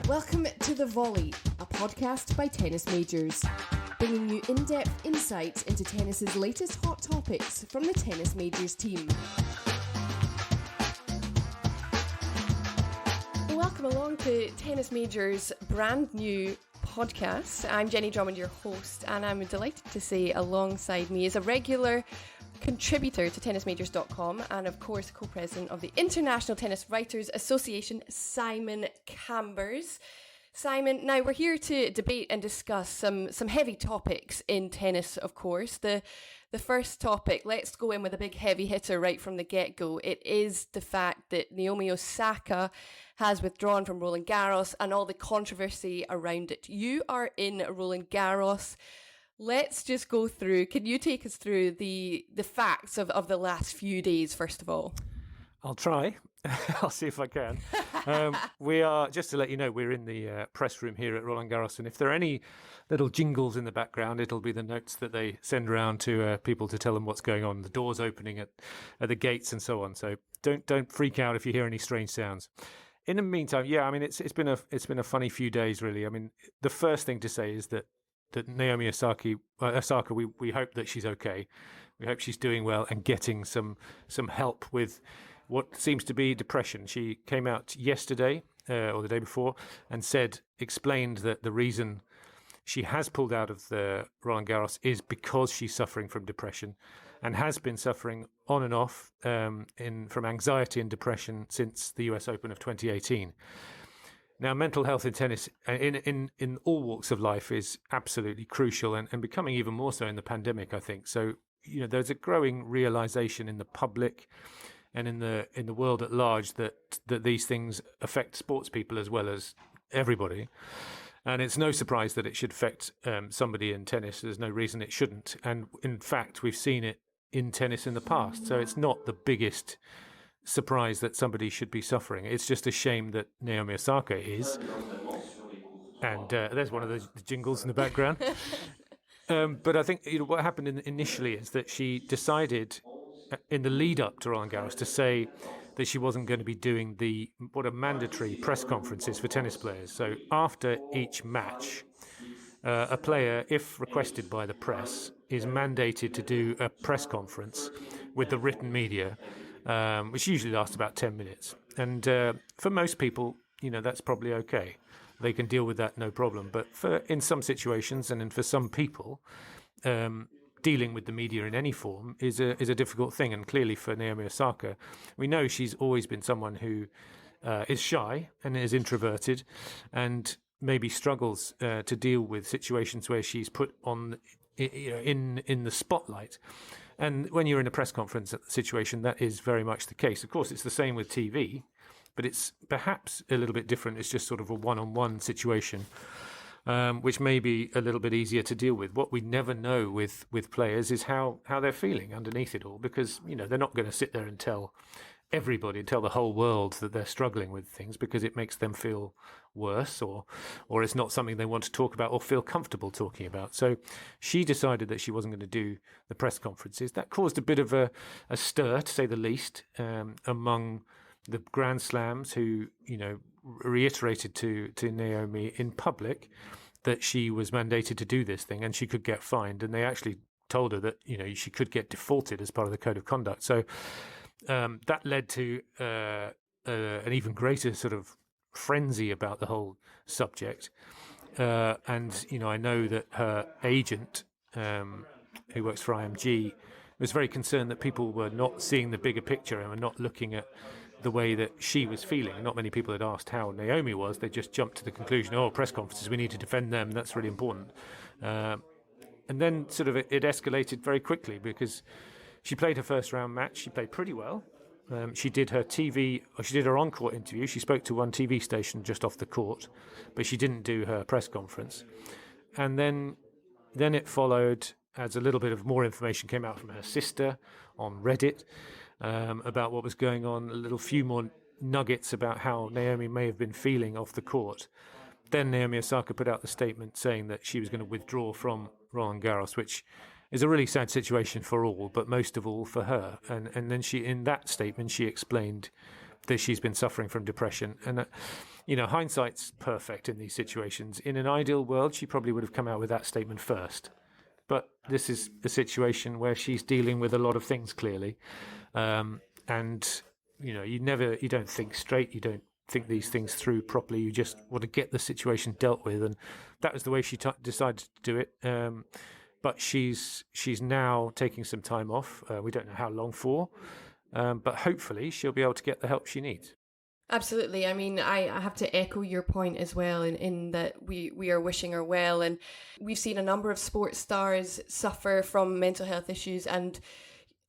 Welcome to The Volley, a podcast by tennis majors, bringing you in-depth insights into tennis's latest hot topics from the tennis majors team. Welcome along to Tennis Majors' brand new podcast. I'm Jenny Drummond, your host, and I'm delighted to say alongside me is a regular contributor to tennismajors.com and of course co-president of the International Tennis Writers Association, Simon Cambers. Simon, now we're here to debate and discuss some heavy topics in tennis, of course. The first topic, let's go in with a big heavy hitter right from the get-go. It is the fact that Naomi Osaka has withdrawn from Roland-Garros and all the controversy around it. You are in Roland-Garros. Let's just go through. Can you take us through the facts of the last few days, first of all? I'll try. I'll see if I can. We are, just to let you know, we're in the press room here at Roland-Garros, and if there are any little jingles in the background, it'll be the notes that they send around to people to tell them what's going on. The doors opening at the gates and so on. So don't freak out if you hear any strange sounds. In the meantime, yeah, I mean it's been a funny few days, really. I mean, the first thing to say is that Naomi Osaka, we hope that she's okay. We hope she's doing well and getting some help with what seems to be depression. She came out yesterday or the day before and explained that the reason she has pulled out of the Roland-Garros is because she's suffering from depression and has been suffering on and off from anxiety and depression since the US Open of 2018. Now, mental health in tennis, in all walks of life, is absolutely crucial and becoming even more so in the pandemic, I think. So, there's a growing realization in the public and in the world at large that these things affect sports people as well as everybody. And it's no surprise that it should affect somebody in tennis. There's no reason it shouldn't. And in fact, we've seen it in tennis in the past. So it's not the biggest surprise that somebody should be suffering. It's just a shame that Naomi Osaka is. And there's one of those jingles in the background. But I think what happened initially is that she decided in the lead up to Roland-Garros to say that she wasn't going to be doing what are mandatory press conferences for tennis players. So after each match, a player, if requested by the press, is mandated to do a press conference with the written media, which usually lasts about 10 minutes. And for most people, that's probably okay. They can deal with that, no problem. But in some situations and for some people, dealing with the media in any form is a difficult thing. And clearly for Naomi Osaka, we know she's always been someone who is shy and is introverted and maybe struggles to deal with situations where she's put on in the spotlight. And when you're in a press conference situation, that is very much the case. Of course, it's the same with TV, but it's perhaps a little bit different. It's just sort of a one-on-one situation, which may be a little bit easier to deal with. What we never know with players is how they're feeling underneath it all, because, they're not going to sit there and tell everybody, tell the whole world that they're struggling with things, because it makes them feel worse or it's not something they want to talk about or feel comfortable talking about. So she decided that she wasn't going to do the press conferences. That caused a bit of a stir, to say the least, among the Grand Slams who, reiterated to Naomi in public that she was mandated to do this thing and she could get fined. And they actually told her that, she could get defaulted as part of the code of conduct. So that led to an even greater sort of frenzy about the whole subject. And, I know that her agent, who works for IMG, was very concerned that people were not seeing the bigger picture and were not looking at the way that she was feeling. Not many people had asked how Naomi was. They just jumped to the conclusion, press conferences, we need to defend them. That's really important. And then sort of it escalated very quickly because she played her first round match. She played pretty well. She did her on-court interview. She spoke to one TV station just off the court, but she didn't do her press conference. And then it followed as a little bit of more information came out from her sister on Reddit about what was going on, a few more nuggets about how Naomi may have been feeling off the court. Then Naomi Osaka put out the statement saying that she was going to withdraw from Roland-Garros, which is a really sad situation for all, but most of all for her. And then in that statement, she explained that she's been suffering from depression. And hindsight's perfect in these situations. In an ideal world, she probably would have come out with that statement first. But this is a situation where she's dealing with a lot of things, clearly. And, you don't think straight. You don't think these things through properly. You just want to get the situation dealt with. And that was the way she decided to do it. But she's now taking some time off. We don't know how long for. But hopefully she'll be able to get the help she needs. Absolutely. I mean, I have to echo your point as well in that we are wishing her well. And we've seen a number of sports stars suffer from mental health issues, and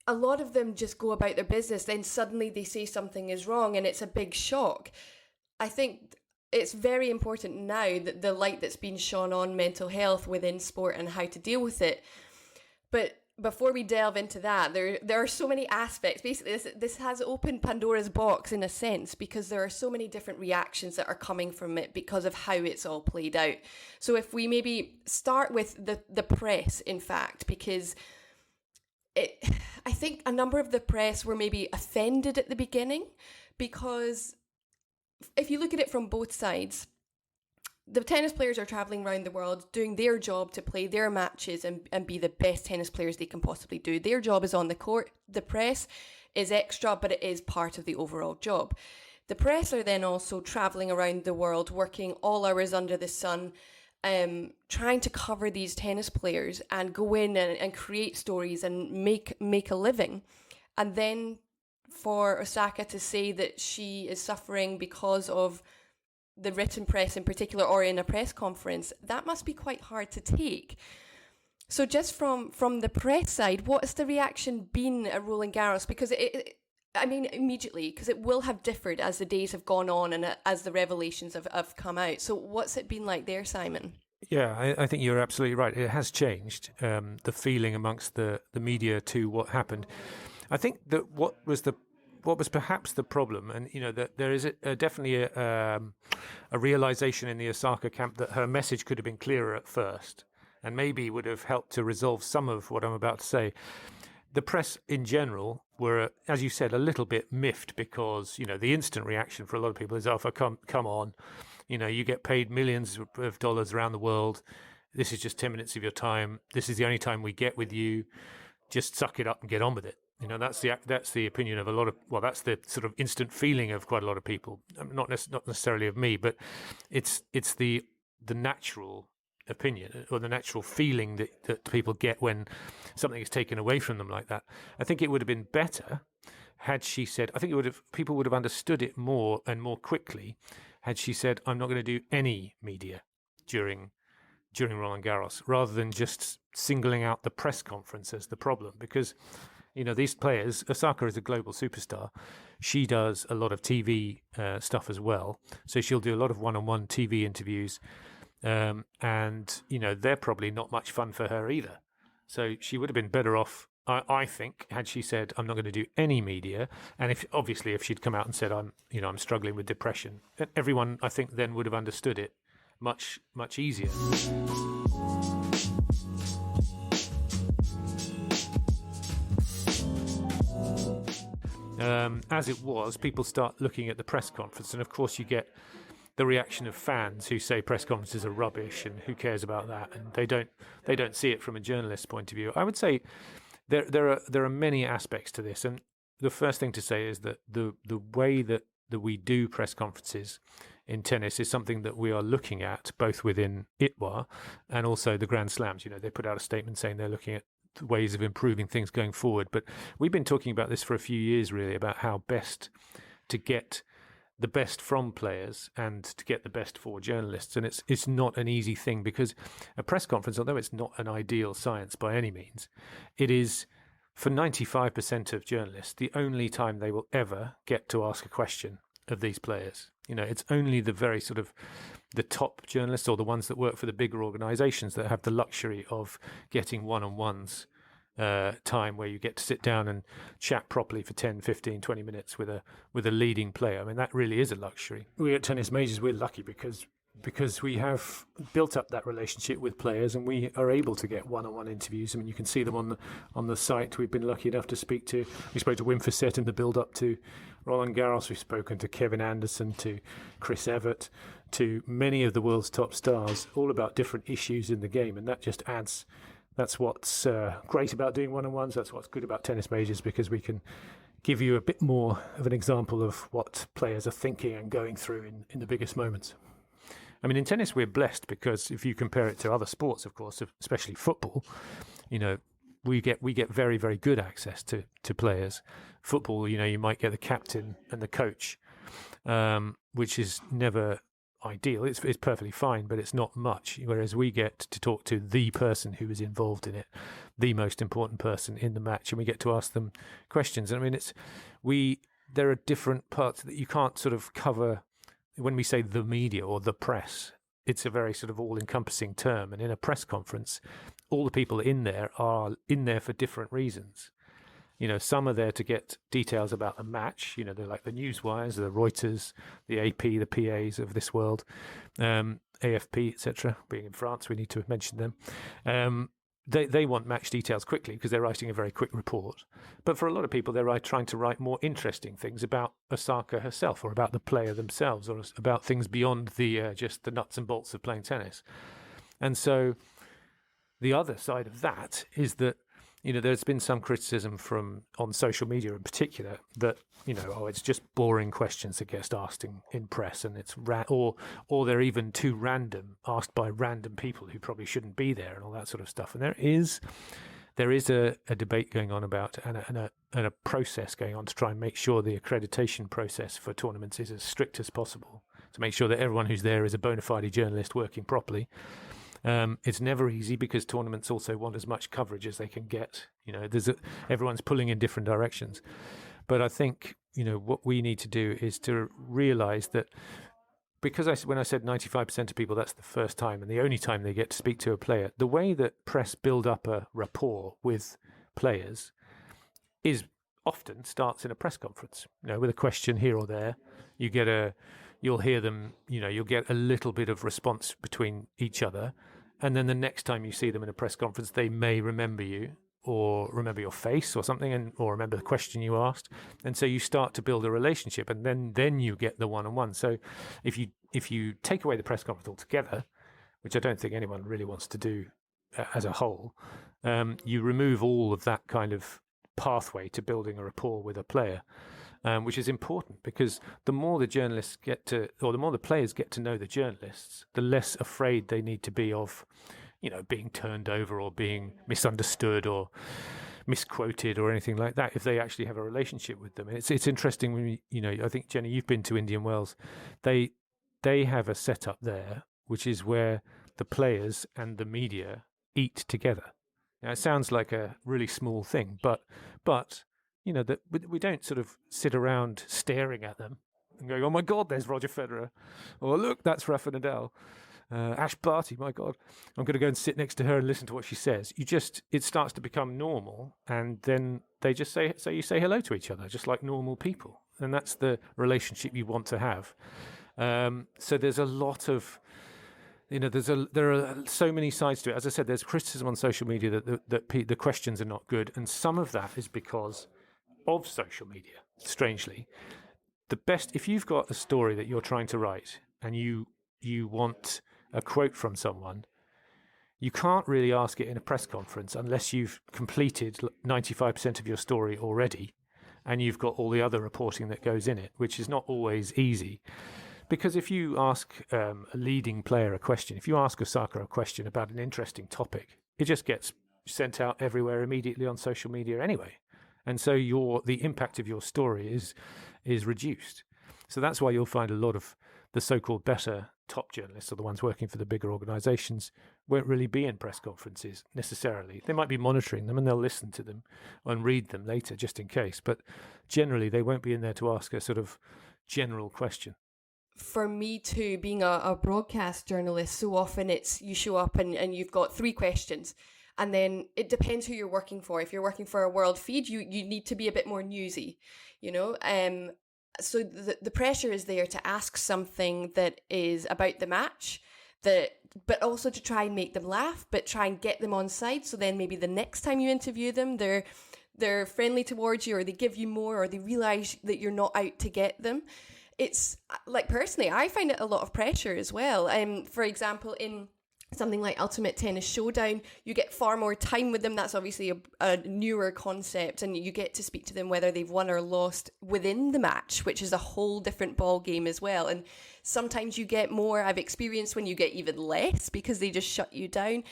a lot of them just go about their business. Then suddenly they say something is wrong and it's a big shock. I think it's very important now that the light that's been shone on mental health within sport and how to deal with it. But before we delve into that, there are so many aspects. Basically, this has opened Pandora's box in a sense, because there are so many different reactions that are coming from it because of how it's all played out. So if we maybe start with the press, in fact, because I think a number of the press were maybe offended at the beginning, because if you look at it from both sides, the tennis players are travelling around the world doing their job to play their matches and be the best tennis players they can possibly do. Their job is on the court. The press is extra, but it is part of the overall job. The press are then also travelling around the world, working all hours under the sun, trying to cover these tennis players and go in and create stories and make a living. And then for Osaka to say that she is suffering because of the written press in particular, or in a press conference, that must be quite hard to take. So just from the press side, what has the reaction been at Roland-Garros? Because immediately, because it will have differed as the days have gone on and as the revelations have come out. So what's it been like there, Simon? Yeah, I think you're absolutely right. It has changed, the feeling amongst the media to what happened. I think that what was perhaps the problem, and that there is definitely a realization in the Osaka camp that her message could have been clearer at first, and maybe would have helped to resolve some of what I'm about to say. The press in general were, as you said, a little bit miffed because the instant reaction for a lot of people is, "Oh, come on, you get paid millions of dollars around the world. This is just 10 minutes of your time. This is the only time we get with you. Just suck it up and get on with it." That's the opinion of a lot of, that's the sort of instant feeling of quite a lot of people. Not necessarily of me, but it's the natural opinion or the natural feeling that people get when something is taken away from them like that. I think it would have been better had she said, people would have understood it more and more quickly had she said, "I'm not going to do any media during Roland-Garros," rather than just singling out the press conference as the problem. Because these players, Osaka is a global superstar. She does a lot of TV stuff as well. So she'll do a lot of one-on-one TV interviews. And, they're probably not much fun for her either. So she would have been better off, I think, had she said, "I'm not going to do any media." And if she'd come out and said, I'm struggling with depression, everyone, I think, then would have understood it much, much easier. As it was, people start looking at the press conference, and of course you get the reaction of fans who say press conferences are rubbish and who cares about that, and they don't see it from a journalist's point of view. I would say there are many aspects to this, and the first thing to say is that the way that we do press conferences in tennis is something that we are looking at both within ITWA and also the Grand Slams. They put out a statement saying they're looking at ways of improving things going forward. But we've been talking about this for a few years, really, about how best to get the best from players and to get the best for journalists. And it's not an easy thing, because a press conference, although it's not an ideal science by any means, it is, for 95% of journalists, the only time they will ever get to ask a question of these players. It's only the very sort of the top journalists or the ones that work for the bigger organizations that have the luxury of getting one-on-ones time where you get to sit down and chat properly for 10, 15, 20 minutes with a leading player. I mean, that really is a luxury. We at Tennis Majors, we're lucky because because we have built up that relationship with players, and we are able to get one-on-one interviews. I mean, you can see them on the site. We've been lucky enough to speak to. We spoke to Wim Fissette in the build-up to Roland-Garros. We've spoken to Kevin Anderson, to Chris Evert, to many of the world's top stars, all about different issues in the game, and that just adds. That's what's great about doing one-on-ones. That's what's good about tennis majors, because we can give you a bit more of an example of what players are thinking and going through in the biggest moments. I mean, in tennis, we're blessed because if you compare it to other sports, of course, especially football, we get very, very good access to players. Football, you might get the captain and the coach, which is never ideal. It's perfectly fine, but it's not much. Whereas we get to talk to the person who is involved in it, the most important person in the match, and we get to ask them questions. And I mean, there are different parts that you can't sort of cover when we say the media or the press. It's a very sort of all-encompassing term, and in a press conference, all the people in there are in there for different reasons. Some are there to get details about the match. They're like the newswires, the Reuters, the AP, the PAs of this world, AFP, etc. Being in France, we need to mention them. They want match details quickly because they're writing a very quick report. But for a lot of people, they're trying to write more interesting things about Osaka herself, or about the player themselves, or about things beyond the just the nuts and bolts of playing tennis. And so the other side of that is that there's been some criticism on social media in particular that, it's just boring questions that get asked in press, and it's or they're even too random, asked by random people who probably shouldn't be there, and all that sort of stuff. And there is a debate going on about and a process going on to try and make sure the accreditation process for tournaments is as strict as possible, to make sure that everyone who's there is a bona fide journalist working properly. It's never easy because tournaments also want as much coverage as they can get. Everyone's pulling in different directions. But I think, what we need to do is to realise that, because when I said 95% of people, that's the first time and the only time they get to speak to a player, the way that press build up a rapport with players often starts in a press conference, with a question here or there. You'll hear them, you'll get a little bit of response between each other. And then the next time you see them in a press conference, they may remember you, or remember your face or something, or remember the question you asked. And so you start to build a relationship, and then you get the one-on-one. So if you take away the press conference altogether, which I don't think anyone really wants to do as a whole, you remove all of that kind of pathway to building a rapport with a player. Which is important, because the more the journalists the more the players get to know the journalists, the less afraid they need to be of, being turned over or being misunderstood or misquoted or anything like that, if they actually have a relationship with them. And it's interesting when I think, Jenny, you've been to Indian Wells. They have a setup there, which is where the players and the media eat together. Now, it sounds like a really small thing, but that we don't sort of sit around staring at them and going, "Oh my God, there's Roger Federer," or "Look, that's Rafa Nadal." Ash Barty, my God, I'm going to go and sit next to her and listen to what she says. It starts to become normal, and then they just you say hello to each other, just like normal people, and that's the relationship you want to have. So there's a lot of, there are so many sides to it. As I said, there's criticism on social media that the questions are not good, and some of that is because of social media. Strangely, if you've got a story that you're trying to write and you want a quote from someone, you can't really ask it in a press conference unless you've completed 95% of your story already and you've got all the other reporting that goes in it, which is not always easy. Because if you ask a leading player a question, if you ask Osaka a question about an interesting topic, it just gets sent out everywhere immediately on social media anyway. And so the impact of your story is reduced. So that's why you'll find a lot of the so-called better top journalists, or the ones working for the bigger organisations, won't really be in press conferences necessarily. They might be monitoring them and they'll listen to them and read them later just in case. But generally, they won't be in there to ask a sort of general question. For me too, being a broadcast journalist, so often it's you show up and you've got 3 questions. And then it depends who you're working for. If you're working for a world feed, you need to be a bit more newsy, so the pressure is there to ask something that is about the match, but also to try and make them laugh, but try and get them on side. So then maybe the next time you interview them, they're friendly towards you, or they give you more, or they realize that you're not out to get them. It's like, personally, I find it a lot of pressure as well. For example, in something like Ultimate Tennis Showdown, you get far more time with them. That's obviously a newer concept, and you get to speak to them whether they've won or lost within the match, which is a whole different ball game as well. And sometimes you get more. I've experienced when you get even less because they just shut you down.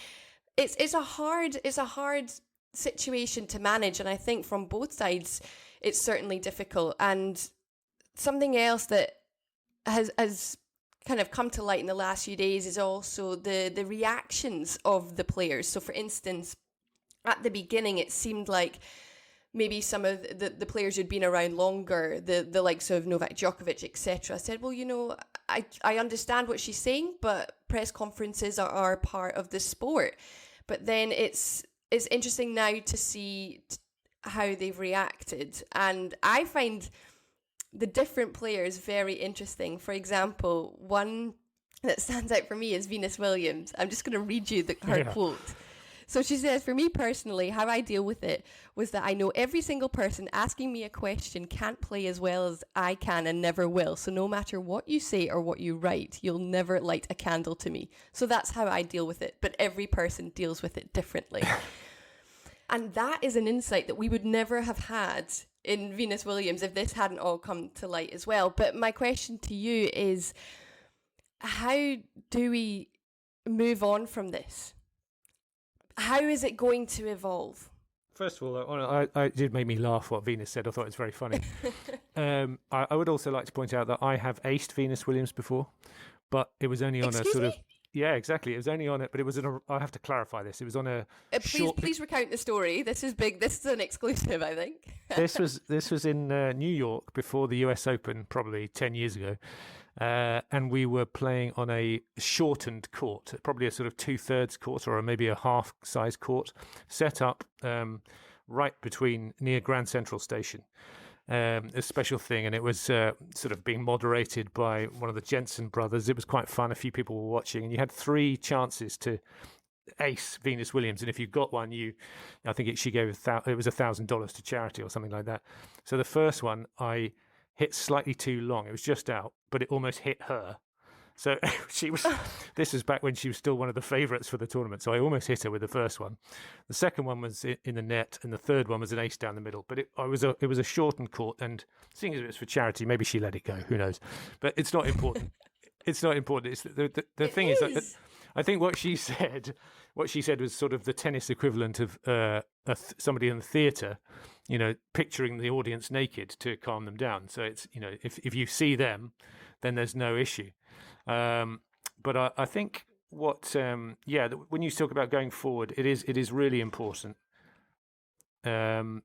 It's a hard situation to manage, and I think from both sides it's certainly difficult. And something else that has kind of come to light in the last few days is also the reactions of the players. So for instance, at the beginning it seemed like maybe some of the players who'd been around longer, the likes of Novak Djokovic, etc., said, well, I understand what she's saying, but press conferences are part of the sport. But then it's interesting now to see how they've reacted. And I find the different players very interesting. For example, one that stands out for me is Venus Williams. I'm just going to read you her quote. So she says, for me personally, how I deal with it was that I know every single person asking me a question can't play as well as I can and never will. So no matter what you say or what you write, you'll never light a candle to me. So that's how I deal with it. But every person deals with it differently. And that is an insight that we would never have had in Venus Williams if this hadn't all come to light as well. But my question to you is, how do we move on from this? How is it going to evolve? First of all, it did make me laugh what Venus said. I thought it was very funny. I would also like to point out that I have aced Venus Williams before, but it was only on a sort of... Yeah, exactly. It was only on it, but it was I have to clarify this. It was on a please recount the story. This is big. This is an exclusive, I think. This was in New York before the US Open, probably 10 years ago. And we were playing on a shortened court, probably a sort of 2/3 court or maybe a half-size court, set up right near Grand Central Station. A special thing, and it was sort of being moderated by one of the Jensen brothers. It was quite fun. A few people were watching, and you had 3 chances to ace Venus Williams, and if you got one, I think she gave it was $1,000 to charity or something like that. So the first one I hit slightly too long. It was just out, but it almost hit her. So this was back when she was still one of the favourites for the tournament. So I almost hit her with the first one. The second one was in the net, and the third one was an ace down the middle. But it was a shortened court, and seeing as it was for charity, maybe she let it go. Who knows? But it's not important. It's not important. It's the thing is that I think what she said was sort of the tennis equivalent of somebody in the theatre, picturing the audience naked to calm them down. So it's, if you see them, then there's no issue. But I think when you talk about going forward, it is really important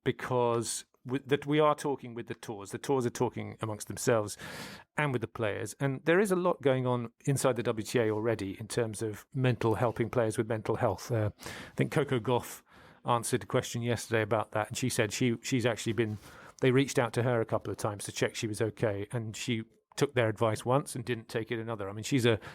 because that we are talking with the tours. The tours are talking amongst themselves and with the players. And there is a lot going on inside the WTA already in terms of helping players with mental health. I think Coco Gauff answered a question yesterday about that, and she said she's actually they reached out to her a couple of times to check she was okay, and she took their advice once and didn't take it another. I mean,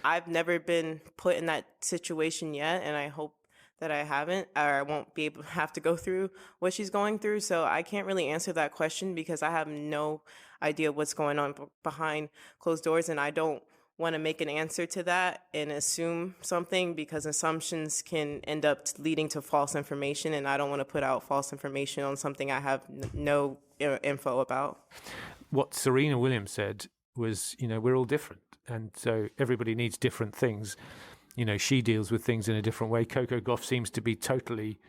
I've never been put in that situation yet, and I hope that I haven't, or I won't be able to have to go through what she's going through. So I can't really answer that question because I have no idea what's going on behind closed doors, and I don't want to make an answer to that and assume something, because assumptions can end up leading to false information, and I don't want to put out false information on something I have no info about. What Serena Williams said was, we're all different, and so everybody needs different things. She deals with things in a different way. Coco Gauff seems to be totally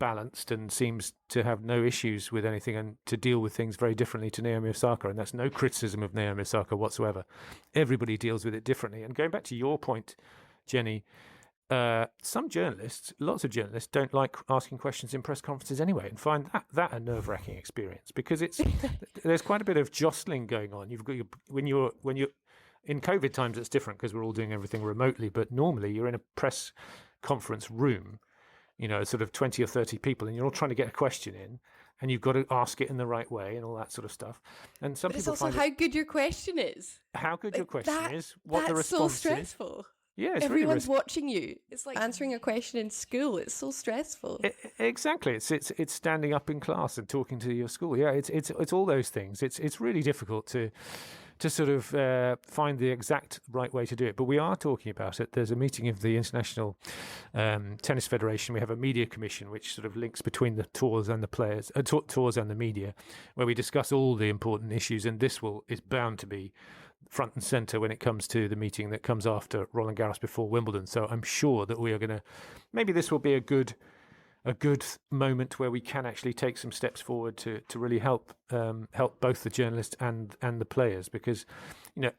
balanced and seems to have no issues with anything and to deal with things very differently to Naomi Osaka, and that's no criticism of Naomi Osaka whatsoever. Everybody deals with it differently. And going back to your point, Jenny, lots of journalists don't like asking questions in press conferences anyway, and find that a nerve-wracking experience, because there's quite a bit of jostling going on. You've got when you're in COVID times, it's different because we're all doing everything remotely, but normally you're in a press conference room, sort of 20 or 30 people, and you're all trying to get a question in, and you've got to ask it in the right way and all that sort of stuff. And some But it's people also find how good your question is. how good your question That, is, what the that's so response is. stressful. Yeah, it's Everyone's really watching you. It's like answering a question in school. It's so stressful. exactly. It's standing up in class and talking to your school. Yeah, it's all those things. It's really difficult to sort of find the exact right way to do it. But we are talking about it. There's a meeting of the International Tennis Federation. We have a media commission which sort of links between the tours and the players, tours and the media, where we discuss all the important issues. And this is bound to be front and centre when it comes to the meeting that comes after Roland-Garros before Wimbledon. So I'm sure that we are going to, maybe this will be a good moment where we can actually take some steps forward to really help both the journalists and the players, because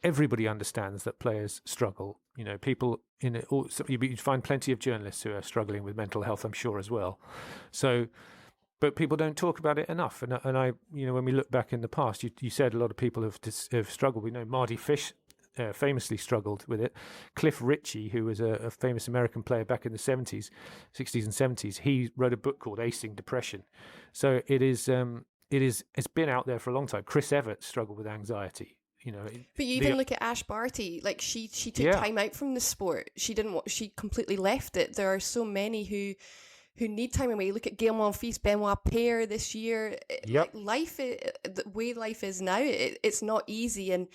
everybody understands that players struggle. People you find plenty of journalists who are struggling with mental health, I'm sure, as well. So, but people don't talk about it enough. And I, when we look back in the past, you said a lot of people have struggled. We know Marty Fish famously struggled with it. Cliff Ritchie, who was a famous American player back in the 60s and 70s, he wrote a book called Acing Depression. So it's been out there for a long time. Chris Evert struggled with anxiety. But you even look at Ash Barty, like she took time out from the sport. She completely left it. There are so many who need time away. You look at Gael Monfils, Benoit Paire this year. Yep. Like the way life is now, it's not easy, and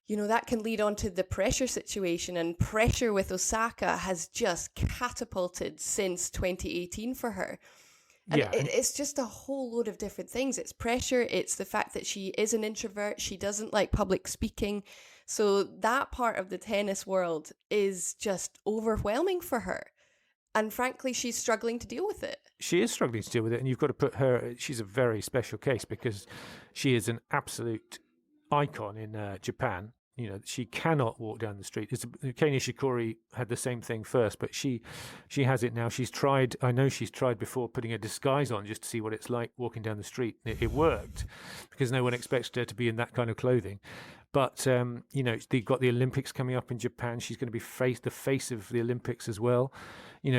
that can lead on to the pressure situation, and pressure with Osaka has just catapulted since 2018 for her. And it's just a whole load of different things. It's pressure. It's the fact that she is an introvert. She doesn't like public speaking. So that part of the tennis world is just overwhelming for her. And frankly, she's struggling to deal with it. She is struggling to deal with it. And you've got to put her, she's a very special case because she is an absolute icon in Japan. She cannot walk down the street. Kei Nishikori had the same thing first, but she has it now. I know she's tried before putting a disguise on just to see what it's like walking down the street. It worked because no one expects her to be in that kind of clothing. But, they've got the Olympics coming up in Japan. She's going to be the face of the Olympics as well.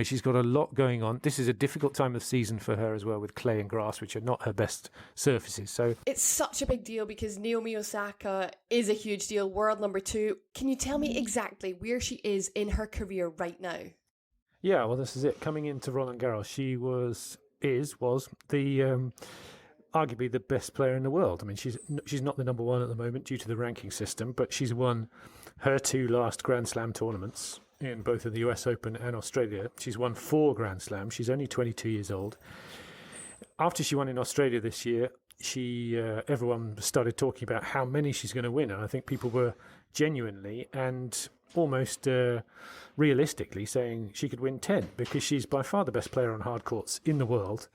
She's got a lot going on. This is a difficult time of season for her as well, with clay and grass, which are not her best surfaces. So it's such a big deal because Naomi Osaka is a huge deal, world number 2. Can you tell me exactly where she is in her career right now? Yeah, well, this is it. Coming into Roland-Garros, she was the arguably the best player in the world. I mean, she's not the number one at the moment due to the ranking system, but she's won her 2 last Grand Slam tournaments in both of the US Open and Australia. She's won 4 Grand Slams. She's only 22 years old. After she won in Australia this year, everyone started talking about how many she's going to win, and I think people were genuinely and almost realistically saying she could win 10 because she's by far the best player on hard courts in the world.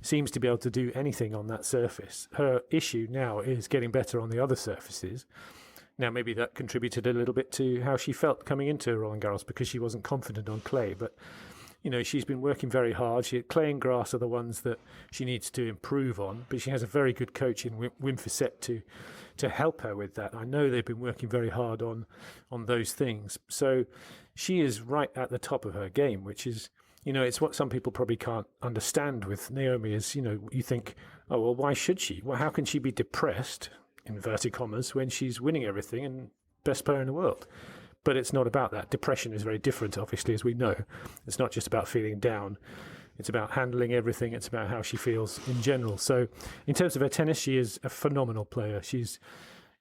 Seems to be able to do anything on that surface. Her issue now is getting better on the other surfaces. Now, maybe that contributed a little bit to how she felt coming into Roland-Garros because she wasn't confident on clay. But, she's been working very hard. Clay and grass are the ones that she needs to improve on. But she has a very good coach in Wim Fissette to help her with that. I know they've been working very hard on those things. So she is right at the top of her game, which is... it's what some people probably can't understand with Naomi is, you think, oh, well, why should she? Well, how can she be depressed, inverted commas, when she's winning everything and best player in the world? But it's not about that. Depression is very different, obviously, as we know. It's not just about feeling down. It's about handling everything. It's about how she feels in general. So in terms of her tennis, she is a phenomenal player. She's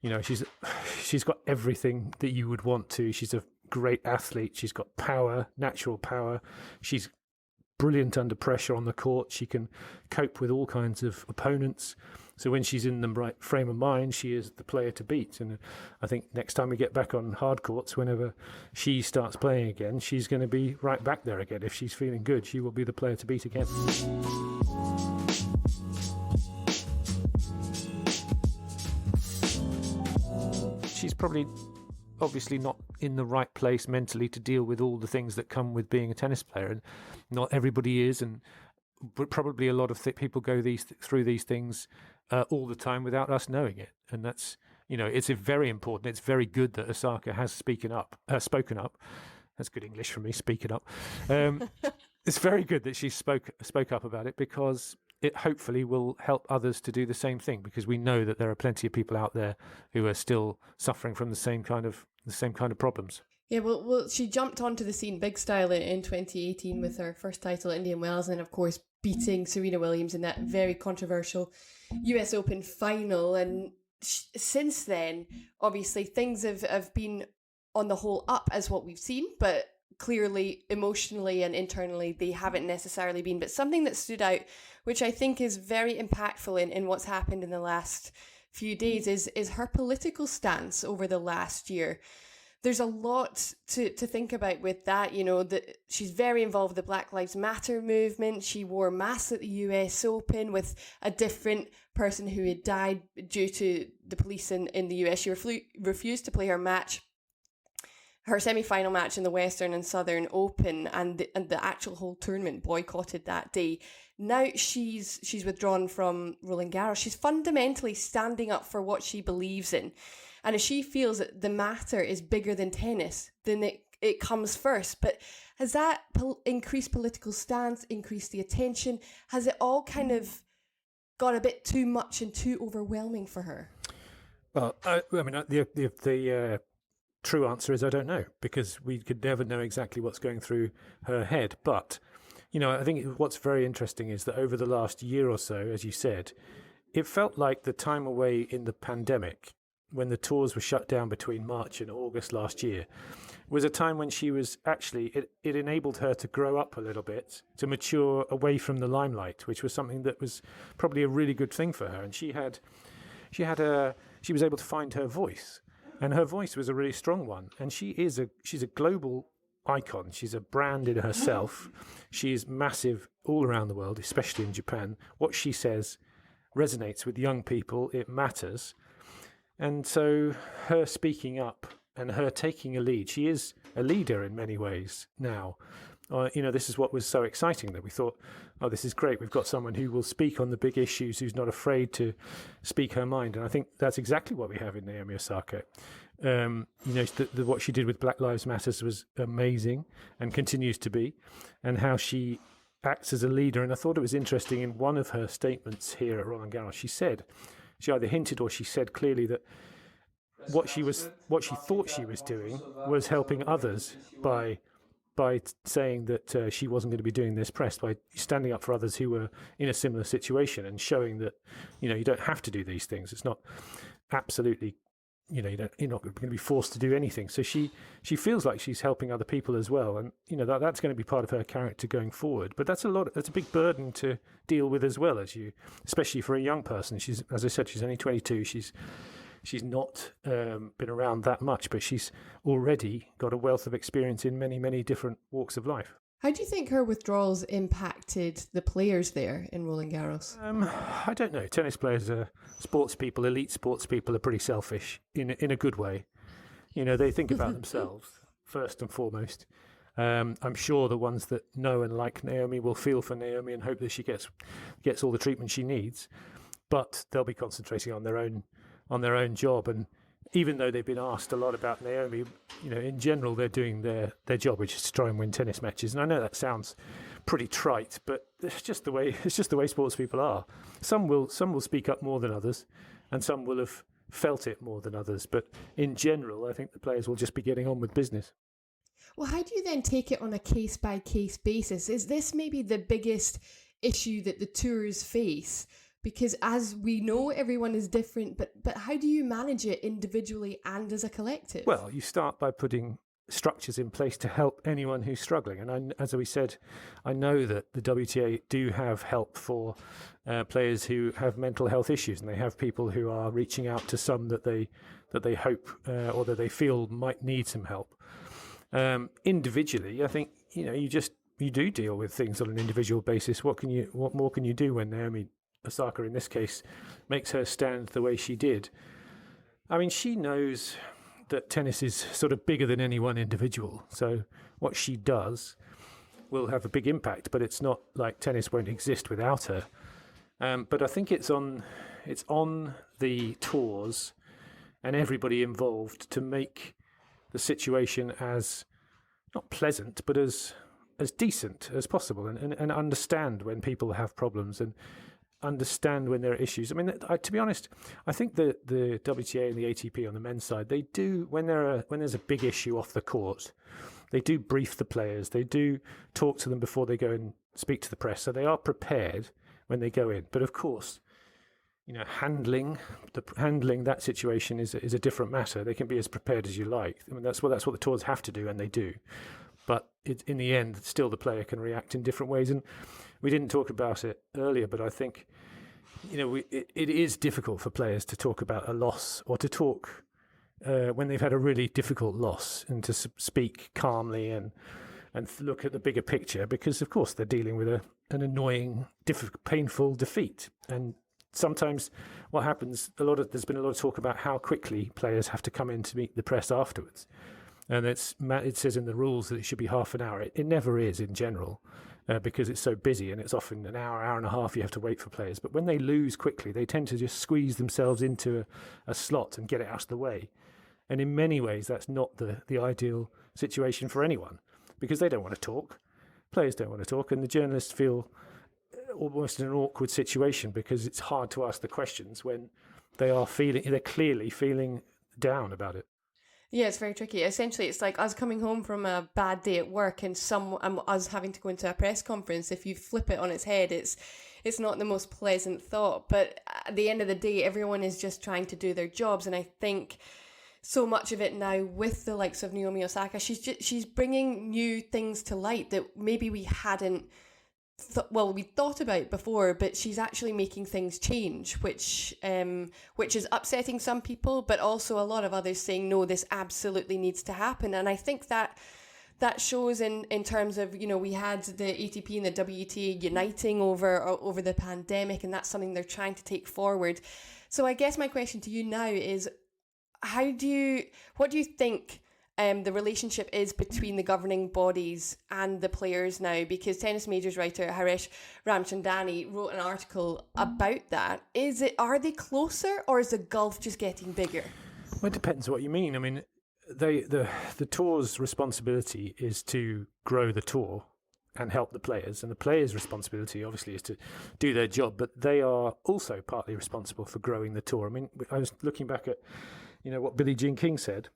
got everything that you would want to. She's a great athlete. She's got power, natural power. She's brilliant under pressure on the court. She can cope with all kinds of opponents. So when she's in the right frame of mind, she is the player to beat. And I think next time we get back on hard courts, whenever she starts playing again, she's going to be right back there again. If she's feeling good, she will be the player to beat again. She's probably obviously not in the right place mentally to deal with all the things that come with being a tennis player, and not everybody is, and probably a lot of people go through these things all the time without us knowing it. And that's, it's very important. It's very good that Osaka has spoken up. That's good English from me, speaking up. It's very good that she spoke up about it, because it hopefully will help others to do the same thing, because we know that there are plenty of people out there who are still suffering from the same kind of problems. Yeah, well, she jumped onto the scene big style in 2018 with her first title at Indian Wells, and of course beating Serena Williams in that very controversial US Open final. And since then, obviously, things have been on the whole up as what we've seen, but clearly emotionally and internally they haven't necessarily been. But something that stood out, which I think is very impactful in what's happened in the last few days, is her political stance over the last year. There's a lot to think about with that, that she's very involved with the Black Lives Matter movement. She wore masks at the US Open with a different person who had died due to the police in the US. She refused to play her semi-final match in the Western and Southern Open, and the actual whole tournament boycotted that day. Now she's withdrawn from Roland-Garros. She's fundamentally standing up for what she believes in. And if she feels that the matter is bigger than tennis, then it comes first. But has that increased political stance, increased the attention? Has it all kind of got a bit too much and too overwhelming for her? Well, the true answer is I don't know, because we could never know exactly what's going through her head. But, I think what's very interesting is that over the last year or so, as you said, it felt like the time away in the pandemic, when the tours were shut down between March and August last year, was a time when she was actually, it enabled her to grow up a little bit, to mature away from the limelight, which was something that was probably a really good thing for her. And she was able to find her voice, and her voice was a really strong one. And she's a global icon. She's a brand in herself. She is massive all around the world, especially in Japan. What she says resonates with young people. It matters. And so her speaking up and her taking a lead, she is a leader in many ways now. This is what was so exciting, that we thought, oh, this is great. We've got someone who will speak on the big issues, who's not afraid to speak her mind. And I think that's exactly what we have in Naomi Osaka. What she did with Black Lives Matter was amazing and continues to be, and how she acts as a leader. And I thought it was interesting in one of her statements here at Roland-Garros, she either hinted or she said clearly that what she thought she was doing was helping others by saying that she wasn't going to be doing this press, by standing up for others who were in a similar situation and showing that, you don't have to do these things. It's not absolutely, you're not going to be forced to do anything. So she feels like she's helping other people as well. And, that's going to be part of her character going forward. But that's a big burden to deal with as well, especially for a young person. As I said, she's only 22. She's not been around that much, but she's already got a wealth of experience in many, many different walks of life. How do you think her withdrawals impacted the players there in Roland-Garros? I don't know. Tennis players are sports people. Elite sports people are pretty selfish in a good way. They think about themselves first and foremost. I'm sure the ones that know and like Naomi will feel for Naomi and hope that she gets all the treatment she needs. But they'll be concentrating on their own job. And even though they've been asked a lot about Naomi, in general they're doing their job, which is to try and win tennis matches. And I know that sounds pretty trite, but it's just the way sports people are. Some will speak up more than others, and some will have felt it more than others. But in general, I think the players will just be getting on with business. Well, how do you then take it on a case-by-case basis? Is this maybe the biggest issue that the tours face? Because as we know, everyone is different, but how do you manage it individually and as a collective? Well, you start by putting structures in place to help anyone who's struggling. And as we said, I know that the WTA do have help for players who have mental health issues, and they have people who are reaching out to some that they hope or that they feel might need some help. Individually, I think you do deal with things on an individual basis. What more can you do when Naomi Osaka, in this case, makes her stand the way she did? I mean, she knows that tennis is sort of bigger than any one individual. So what she does will have a big impact, but it's not like tennis won't exist without her. But I think it's on the tours and everybody involved to make the situation as not pleasant, but as decent as possible, and understand when people have problems, understand when there are issues. I mean, to be honest, I think the WTA and the ATP on the men's side, they do, when there's a big issue off the court, they do brief the players. They do talk to them before they go and speak to the press. So they are prepared when they go in. But of course, handling that situation is a different matter. They can be as prepared as you like. I mean, that's what the tours have to do, and they do. But in the end, still the player can react in different ways. And we didn't talk about it earlier, but I think, it is difficult for players to talk about a loss or to talk when they've had a really difficult loss, and to speak calmly and look at the bigger picture, because of course they're dealing with an annoying, painful defeat. And sometimes what happens, there's been a lot of talk about how quickly players have to come in to meet the press afterwards. And it says in the rules that it should be half an hour. It never is in general, because it's so busy, and it's often an hour and a half you have to wait for players. But when they lose quickly, they tend to just squeeze themselves into a slot and get it out of the way. And in many ways, that's not the ideal situation for anyone, because they don't want to talk. Players don't want to talk, and the journalists feel almost in an awkward situation, because it's hard to ask the questions when they're clearly feeling down about it. Yeah, it's very tricky. Essentially, it's like us coming home from a bad day at work and us having to go into a press conference. If you flip it on its head, it's not the most pleasant thought. But at the end of the day, everyone is just trying to do their jobs. And I think so much of it now with the likes of Naomi Osaka, she's bringing new things to light that maybe we hadn't we thought about before, but she's actually making things change, which is upsetting some people, but also a lot of others saying, no, this absolutely needs to happen. And I think that shows in terms of, we had the ATP and the WTA uniting over the pandemic, and that's something they're trying to take forward. So I guess my question to you now is, what do you think the relationship is between the governing bodies and the players now? Because Tennis Majors writer Haresh Ramchandani wrote an article about that. Are they closer, or is the gulf just getting bigger? Well, it depends what you mean. I mean, the tour's responsibility is to grow the tour and help the players, and the players' responsibility obviously is to do their job, but they are also partly responsible for growing the tour. I mean, I was looking back at what Billie Jean King said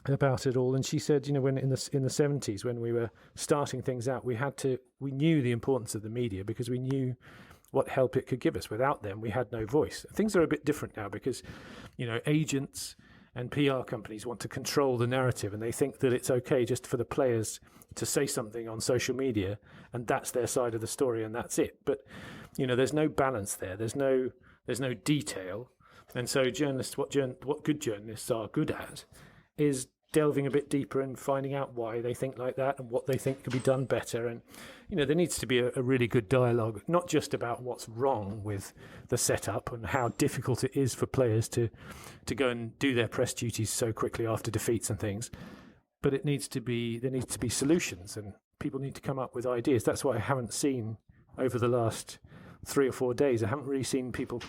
about it all, and she said, when in the 70s, when we were starting things out, we knew the importance of the media, because we knew what help it could give us. Without them, we had no voice. Things are a bit different now, because agents and PR companies want to control the narrative, and they think that it's okay just for the players to say something on social media, and that's their side of the story, and that's it. But there's no balance there. There's no detail. And so journalists, what good journalists are good at is delving a bit deeper and finding out why they think like that and what they think could be done better. And there needs to be a really good dialogue, not just about what's wrong with the setup and how difficult it is for players to go and do their press duties so quickly after defeats and things, but there needs to be solutions, and people need to come up with ideas. That's what I haven't seen over the last 3 or 4 days. I haven't really seen people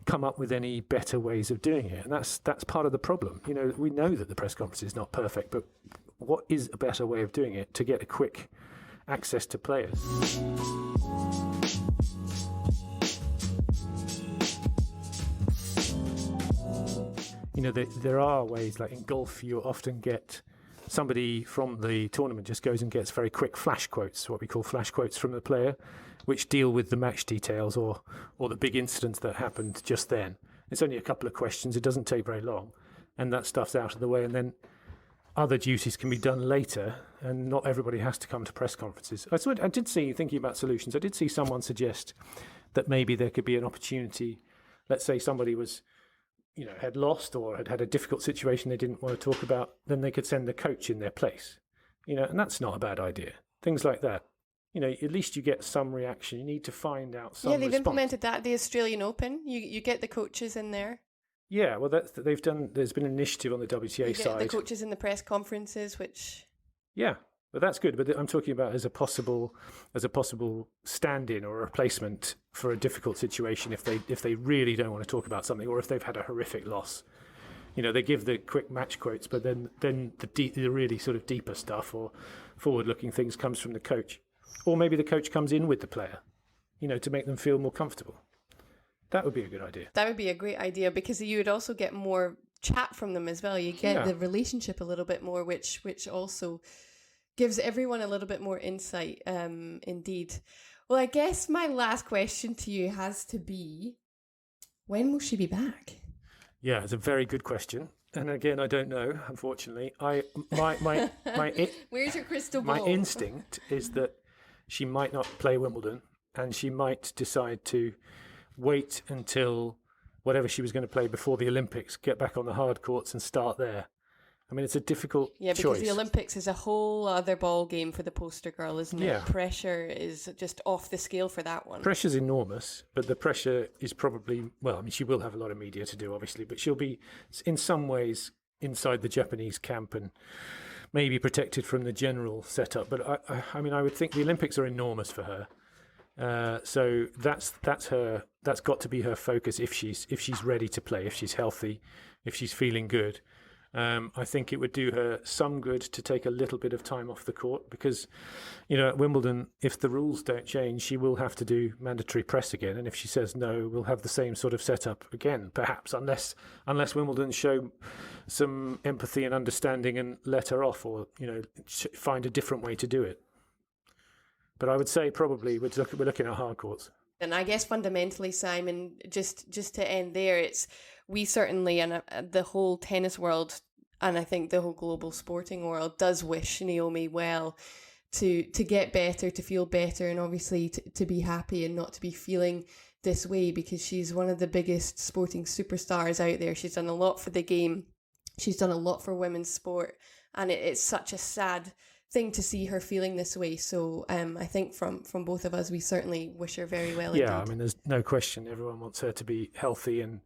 come up with any better ways of doing it, and that's part of the problem. We know that the press conference is not perfect, but what is a better way of doing it to get a quick access to players? There are ways, like in golf, you often get somebody from the tournament just goes and gets very quick flash quotes, what we call flash quotes from the player, which deal with the match details or the big incidents that happened just then. It's only a couple of questions. It doesn't take very long, and that stuff's out of the way. And then other duties can be done later, and not everybody has to come to press conferences. I did see, thinking about solutions, I did see someone suggest that maybe there could be an opportunity. Let's say somebody was, had lost or had a difficult situation they didn't want to talk about, then they could send the coach in their place. And that's not a bad idea. Things like that. At least you get some reaction. You need to find out some response. Implemented that at the Australian Open. You get the coaches in there. Yeah, well, they've done. There's been an initiative on the WTA side. The coaches in the press conferences, which. Yeah, but that's good. But I'm talking about as a possible stand-in or a replacement for a difficult situation if they really don't want to talk about something, or if they've had a horrific loss. They give the quick match quotes, but then the really sort of deeper stuff or forward-looking things comes from the coach. Or maybe the coach comes in with the player, to make them feel more comfortable. That would be a good idea. That would be a great idea, because you would also get more chat from them as well. You get the relationship a little bit more, which also gives everyone a little bit more insight, indeed. Well, I guess my last question to you has to be, when will she be back? Yeah, it's a very good question. And again, I don't know, unfortunately. Where's your crystal ball? My instinct is that she might not play Wimbledon, and she might decide to wait until whatever she was going to play before the Olympics, get back on the hard courts and start there. I mean, it's a difficult choice. Yeah, because the Olympics is a whole other ball game for the poster girl, isn't it? Yeah. Pressure is just off the scale for that one. Pressure's enormous, but the pressure is probably, well, I mean, she will have a lot of media to do, obviously, but she'll be, in some ways, inside the Japanese camp and maybe protected from the general setup. But I mean, I would think the Olympics are enormous for her. So that's got to be her focus if she's ready to play, if she's healthy, if she's feeling good. I think it would do her some good to take a little bit of time off the court, because, at Wimbledon, if the rules don't change, she will have to do mandatory press again. And if she says no, we'll have the same sort of setup again, perhaps, unless Wimbledon show some empathy and understanding and let her off, or, find a different way to do it. But I would say probably we're looking at hard courts. And I guess fundamentally, Simon, just to end there, it's we certainly, and the whole tennis world, and I think the whole global sporting world, does wish Naomi well to get better, to feel better, and obviously to be happy and not to be feeling this way, because she's one of the biggest sporting superstars out there. She's done a lot for the game. She's done a lot for women's sport, and it's such a sad thing to see her feeling this way. So I think from both of us, we certainly wish her very well. Yeah, indeed. I mean, there's no question. Everyone wants her to be healthy and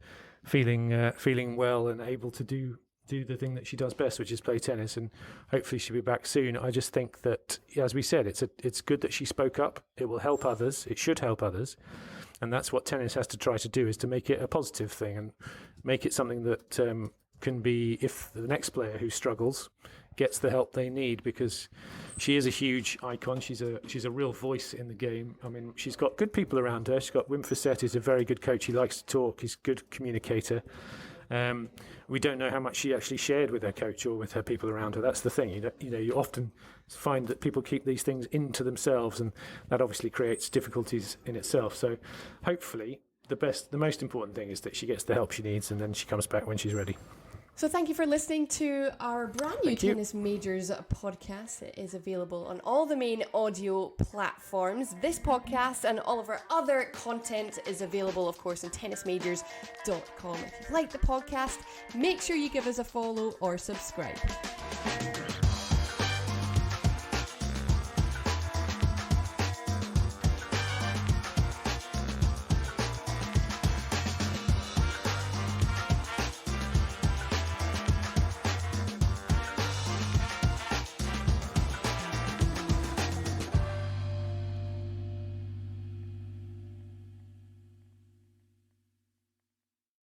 feeling well and able to do the thing that she does best, which is play tennis. And hopefully she'll be back soon. I just think that, as we said, it's good that she spoke up. It will help others. It should help others. And that's what tennis has to try to do, is to make it a positive thing and make it something that can be, if the next player who struggles gets the help they need, because she is a huge icon. She's a real voice in the game. I mean, she's got good people around her. She's got Wim Fissette, who's a very good coach. He likes to talk. He's a good communicator. We don't know how much she actually shared with her coach or with her people around her. That's the thing. You often find that people keep these things into themselves, and that obviously creates difficulties in itself. So hopefully the most important thing is that she gets the help she needs, and then she comes back when she's ready. So thank you for listening to our brand new Tennis Majors podcast. It is available on all the main audio platforms. This podcast and all of our other content is available, of course, on tennismajors.com. If you like the podcast, make sure you give us a follow or subscribe.